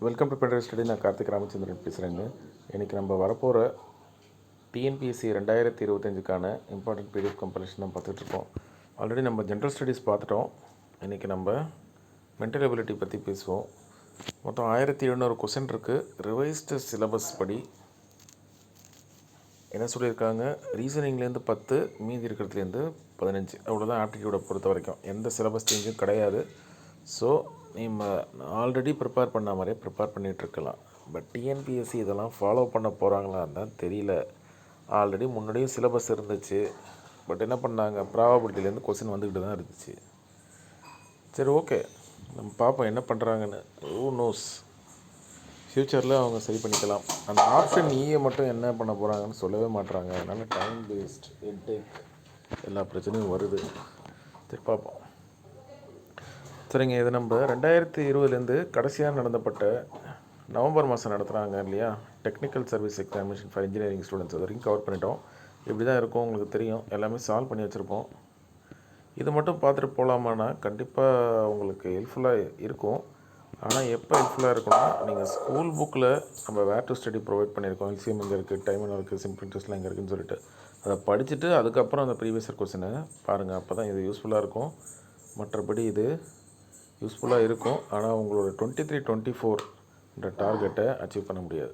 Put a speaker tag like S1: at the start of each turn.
S1: Welcome to pen drive study. நான் கார்த்திக் ராமச்சந்திரன் பேசுகிறேங்க. இன்றைக்கி நம்ம வரப்போகிற டிஎன்பிஎஸ்சி 2025க்கான இம்பார்ட்டன்ட் பிடிஎஃப் கம்பெரிஷன் தான் பார்த்துட்ருக்கோம். ஆல்ரெடி நம்ம ஜென்ரல் ஸ்டடீஸ் பார்த்துட்டோம். இன்றைக்கி நம்ம மென்டல் எபிலிட்டி பற்றி பேசுவோம். மொத்தம் 1700 கொஸ்டின் இருக்குது. ரிவைஸ்டு சிலபஸ் படி என்ன சொல்லியிருக்காங்க, ரீசனிங்லேருந்து 10, மீதி இருக்கிறதுலேருந்து 15, அவ்வளோதான் ஆப்டிடியூடை பொறுத்த வரைக்கும். எந்த சிலபஸ் சேஞ்சும் கிடையாது. ஸோ நீங்கள் ஆல்ரெடி ப்ரிப்பேர் பண்ண மாதிரியே ப்ரிப்பேர் பண்ணிகிட்ருக்கலாம். பட் டிஎன்பிஎஸ்சி இதெல்லாம் ஃபாலோ பண்ண போகிறாங்களான்னு தான் தெரியல. ஆல்ரெடி முன்னாடியும் சிலபஸ் இருந்துச்சு. பட் என்ன பண்ணாங்க, ப்ராபபிலிட்டிலேருந்து கொஸ்டின் வந்துக்கிட்டு தான் இருந்துச்சு. சரி, ஓகே, நம்ம பார்ப்போம் என்ன பண்ணுறாங்கன்னு. ஹூ நோஸ், ஃப்யூச்சரில் அவங்க சரி பண்ணிக்கலாம். அந்த ஆப்ஷன் ஈயை மட்டும் என்ன பண்ண போகிறாங்கன்னு சொல்லவே மாட்டுறாங்க. அதனால் டைம் வேஸ்ட், ஹெட்டேக், எல்லா பிரச்சனையும் வருது. சரி, பார்ப்போம். சரிங்க, இது நம்ம 2020 கடைசியாக நடந்தப்பட்ட நவம்பர் மாதம் நடத்துகிறாங்க இல்லையா, technical service examination for engineering students. அது வரைக்கும் கவர் பண்ணிட்டோம். இப்படி தான் இருக்கும், உங்களுக்கு தெரியும். எல்லாமே சால்வ் பண்ணி வச்சுருப்போம். இது மட்டும் பார்த்துட்டு போகலாமான்னா கண்டிப்பாக உங்களுக்கு ஹெல்ப்ஃபுல்லாக இருக்கும். ஆனால் எப்போ ஹெல்ப்ஃபுல்லாக இருக்குன்னா, நீங்கள் ஸ்கூல் புக்கில் நம்ம வேர் டு ஸ்டடி ப்ரொவைட் பண்ணியிருக்கோம். எல்சிஎம் எங்கே இருக்குது, டைம் என்ன இருக்குது, சிம்பிள் இன்ட்ரெஸ்ட்லாம் எங்கே இருக்குதுன்னு சொல்லிட்டு அதை படிச்சுட்டு அதுக்கப்புறம் அந்த ப்ரீவியஸ் இயர் கொஸ்டினை பாருங்கள். அப்போ தான் இது யூஸ்ஃபுல்லாக இருக்கும். மற்றபடி இது யூஸ்ஃபுல்லாக இருக்கும், ஆனால் உங்களோட 23-24 டார்கெட்டை அச்சீவ் பண்ண முடியாது.